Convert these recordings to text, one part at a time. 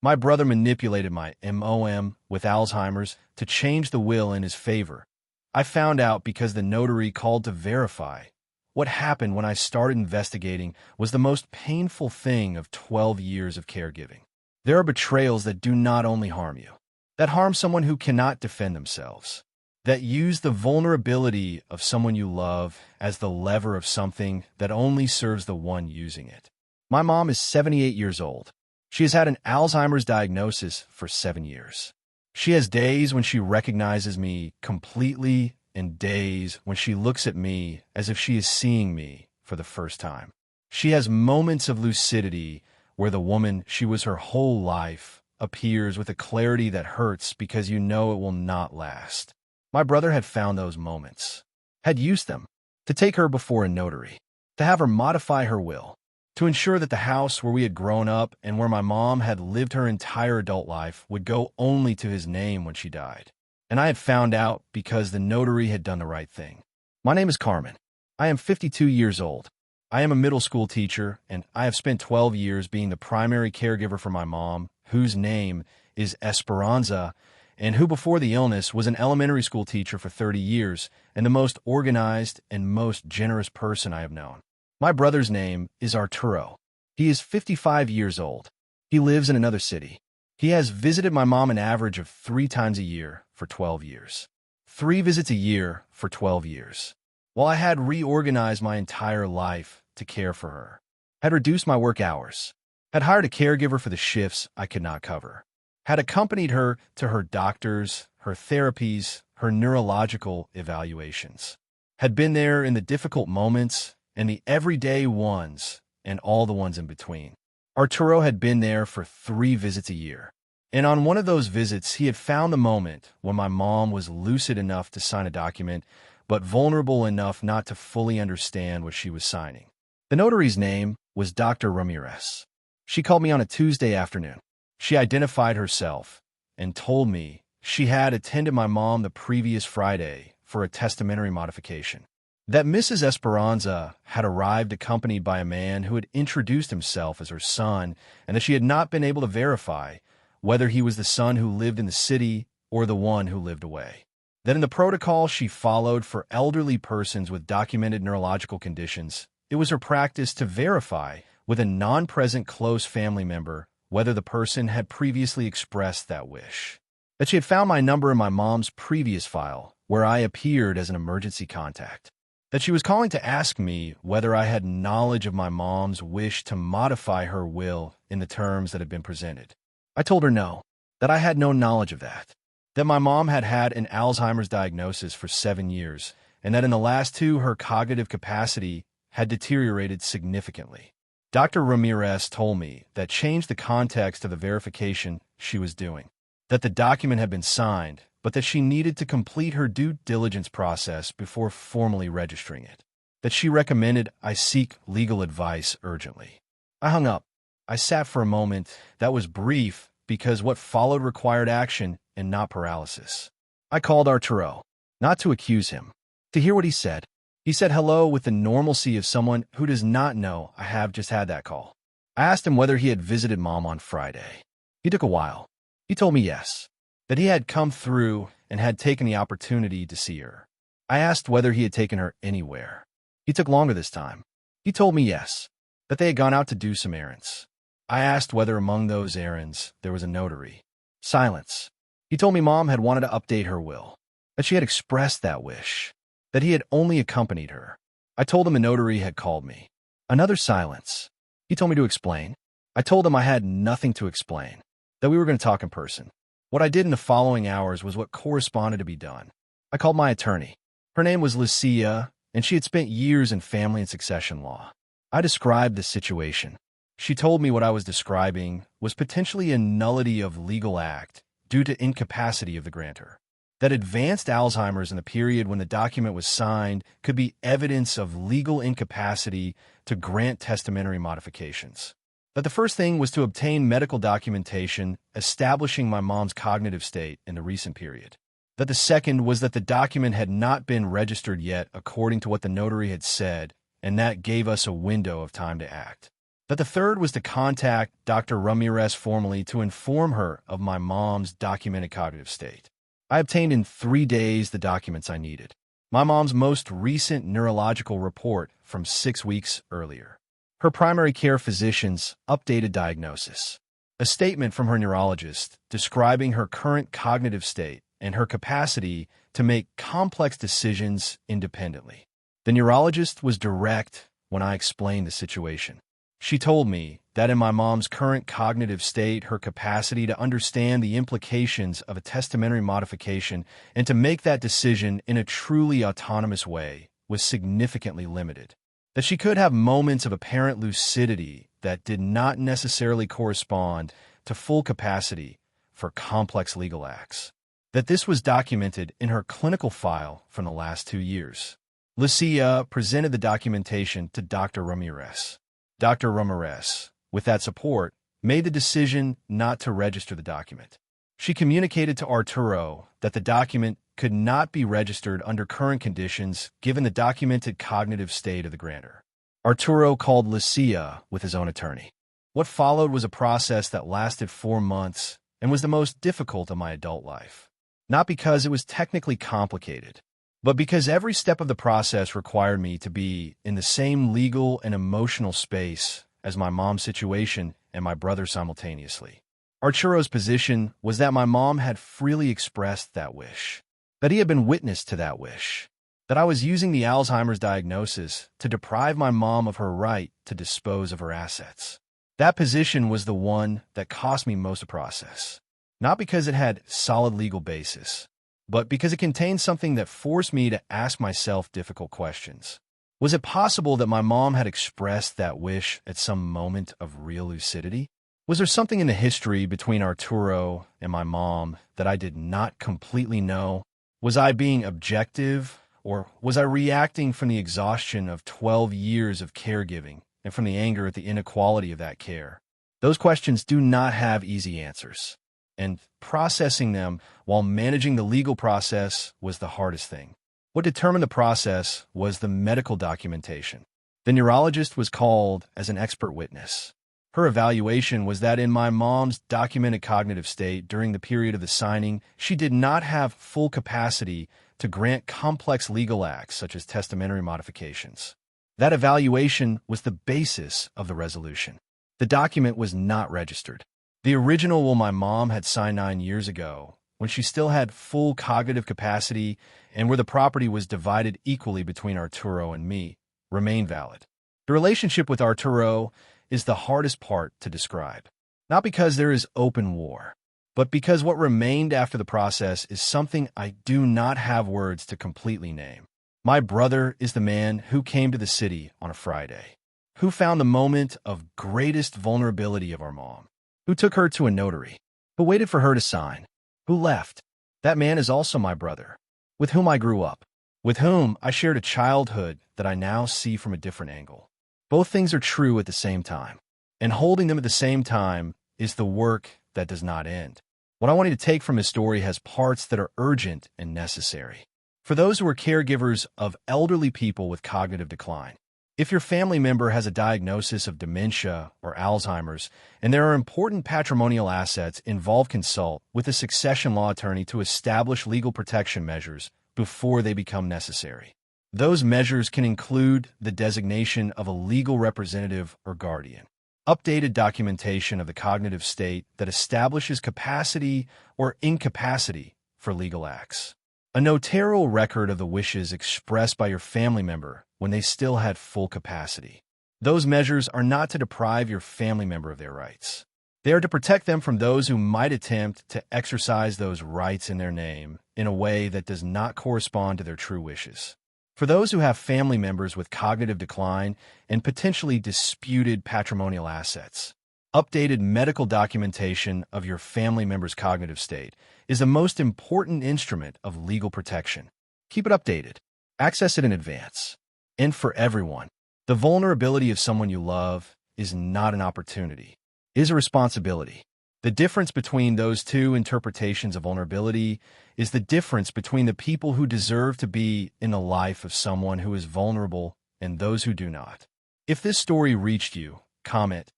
My brother manipulated my MOM with Alzheimer's to change the will in his favor. I found out because the notary called to verify. What happened when I started investigating was the most painful thing of 12 years of caregiving. There are betrayals that do not only harm you, that harm someone who cannot defend themselves, that use the vulnerability of someone you love as the lever of something that only serves the one using it. My mom is 78 years old. She has had an Alzheimer's diagnosis for 7 years. She has days when she recognizes me completely and days when she looks at me as if she is seeing me for the first time. She has moments of lucidity where the woman she was her whole life appears with a clarity that hurts because you know it will not last. My brother had found those moments, had used them to take her before a notary, to have her modify her will, to ensure that the house where we had grown up and where my mom had lived her entire adult life would go only to his name when she died. And I had found out because the notary had done the right thing. My name is Carmen. I am 52 years old. I am a middle school teacher, and I have spent 12 years being the primary caregiver for my mom, whose name is Esperanza, and who before the illness was an elementary school teacher for 30 years and the most organized and most generous person I have known. My brother's name is Arturo. He is 55 years old. He lives in another city. He has visited my mom an average of 3 times a year for 12 years. 3 visits a year for 12 years. While I had reorganized my entire life to care for her, had reduced my work hours, had hired a caregiver for the shifts I could not cover, had accompanied her to her doctors, her therapies, her neurological evaluations, had been there in the difficult moments and the everyday ones and all the ones in between. Arturo had been there for 3 visits a year. And on one of those visits, he had found the moment when my mom was lucid enough to sign a document, but vulnerable enough not to fully understand what she was signing. The notary's name was Dr. Ramirez. She called me on a Tuesday afternoon. She identified herself and told me she had attended my mom the previous Friday for a testamentary modification, that Mrs. Esperanza had arrived accompanied by a man who had introduced himself as her son, and that she had not been able to verify whether he was the son who lived in the city or the one who lived away. That in the protocol she followed for elderly persons with documented neurological conditions, it was her practice to verify with a non-present close family member whether the person had previously expressed that wish. That she had found my number in my mom's previous file, where I appeared as an emergency contact. That she was calling to ask me whether I had knowledge of my mom's wish to modify her will in the terms that had been presented. I told her no, that I had no knowledge of that my mom had had an Alzheimer's diagnosis for 7 years, and that in the last 2 her cognitive capacity had deteriorated significantly. Dr. Ramirez told me that changed the context of the verification she was doing, that the document had been signed, but that she needed to complete her due diligence process before formally registering it, that she recommended I seek legal advice urgently. I hung up. I sat for a moment that was brief because what followed required action and not paralysis. I called Arturo, not to accuse him, to hear what he said. He said hello with the normalcy of someone who does not know I have just had that call. I asked him whether he had visited Mom on Friday. He took a while. He told me yes, that he had come through and had taken the opportunity to see her. I asked whether he had taken her anywhere. He took longer this time. He told me yes, that they had gone out to do some errands. I asked whether among those errands there was a notary. Silence. He told me Mom had wanted to update her will, that she had expressed that wish, that he had only accompanied her. I told him a notary had called me. Another silence. He told me to explain. I told him I had nothing to explain, that we were going to talk in person. What I did in the following hours was what corresponded to be done. I called my attorney. Her name was Lucia, and she had spent years in family and succession law. I described the situation. She told me what I was describing was potentially a nullity of legal act due to incapacity of the grantor. That advanced Alzheimer's in the period when the document was signed could be evidence of legal incapacity to grant testamentary modifications. That the first thing was to obtain medical documentation establishing my mom's cognitive state in the recent period. That the second was that the document had not been registered yet according to what the notary had said, and that gave us a window of time to act. That the third was to contact Dr. Ramirez formally to inform her of my mom's documented cognitive state. I obtained in 3 days the documents I needed. My mom's most recent neurological report from 6 weeks earlier. Her primary care physician's updated diagnosis. A statement from her neurologist describing her current cognitive state and her capacity to make complex decisions independently. The neurologist was direct when I explained the situation. She told me that in my mom's current cognitive state, her capacity to understand the implications of a testamentary modification and to make that decision in a truly autonomous way was significantly limited. That she could have moments of apparent lucidity that did not necessarily correspond to full capacity for complex legal acts. That this was documented in her clinical file from the last 2 years. Lucia presented the documentation to Dr. Ramirez. Dr. Ramirez, with that support, made the decision not to register the document. She communicated to Arturo that the document could not be registered under current conditions given the documented cognitive state of the grantor. Arturo called Lucia with his own attorney. What followed was a process that lasted 4 months and was the most difficult of my adult life. Not because it was technically complicated, but because every step of the process required me to be in the same legal and emotional space as my mom's situation and my brother simultaneously. Arturo's position was that my mom had freely expressed that wish, that he had been witness to that wish, that I was using the Alzheimer's diagnosis to deprive my mom of her right to dispose of her assets. That position was the one that cost me most of the process, not because it had solid legal basis, but because it contained something that forced me to ask myself difficult questions. Was it possible that my mom had expressed that wish at some moment of real lucidity? Was there something in the history between Arturo and my mom that I did not completely know? Was I being objective, or was I reacting from the exhaustion of 12 years of caregiving and from the anger at the inequality of that care? Those questions do not have easy answers, and processing them while managing the legal process was the hardest thing. What determined the process was the medical documentation. The neurologist was called as an expert witness. Her evaluation was that in my mom's documented cognitive state during the period of the signing, she did not have full capacity to grant complex legal acts such as testamentary modifications. That evaluation was the basis of the resolution. The document was not registered. The original will my mom had signed 9 years ago, when she still had full cognitive capacity and where the property was divided equally between Arturo and me, remained valid. The relationship with Arturo is the hardest part to describe. Not because there is open war, but because what remained after the process is something I do not have words to completely name. My brother is the man who came to the city on a Friday, who found the moment of greatest vulnerability of our mom, who took her to a notary, who waited for her to sign, who left. That man is also my brother, with whom I grew up, with whom I shared a childhood that I now see from a different angle. Both things are true at the same time, and holding them at the same time is the work that does not end. What I want you to take from his story has parts that are urgent and necessary. For those who are caregivers of elderly people with cognitive decline, if your family member has a diagnosis of dementia or Alzheimer's, and there are important patrimonial assets involved, consult with a succession law attorney to establish legal protection measures before they become necessary. Those measures can include the designation of a legal representative or guardian, updated documentation of the cognitive state that establishes capacity or incapacity for legal acts, a notarial record of the wishes expressed by your family member when they still had full capacity. Those measures are not to deprive your family member of their rights. They are to protect them from those who might attempt to exercise those rights in their name in a way that does not correspond to their true wishes. For those who have family members with cognitive decline and potentially disputed patrimonial assets, updated medical documentation of your family member's cognitive state is the most important instrument of legal protection. Keep it updated. Access it in advance. And for everyone, the vulnerability of someone you love is not an opportunity. It is a responsibility. The difference between those two interpretations of vulnerability is the difference between the people who deserve to be in the life of someone who is vulnerable and those who do not. If this story reached you, Comment.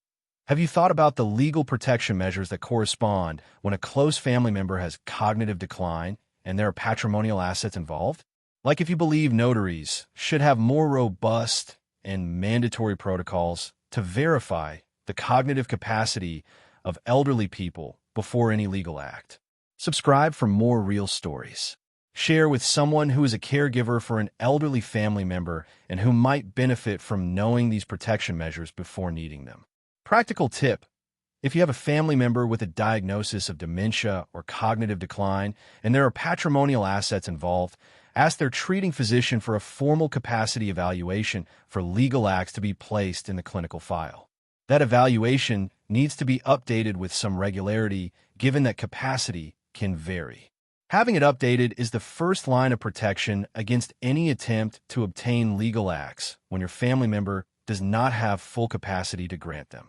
Have you thought about the legal protection measures that correspond when a close family member has cognitive decline and there are patrimonial assets involved? Like if you believe notaries should have more robust and mandatory protocols to verify the cognitive capacity of elderly people before any legal act. Subscribe for more real stories. Share with someone who is a caregiver for an elderly family member and who might benefit from knowing these protection measures before needing them. Practical tip: if you have a family member with a diagnosis of dementia or cognitive decline and there are patrimonial assets involved, ask their treating physician for a formal capacity evaluation for legal acts to be placed in the clinical file. That evaluation needs to be updated with some regularity, given that capacity can vary. Having it updated is the first line of protection against any attempt to obtain legal acts when your family member does not have full capacity to grant them.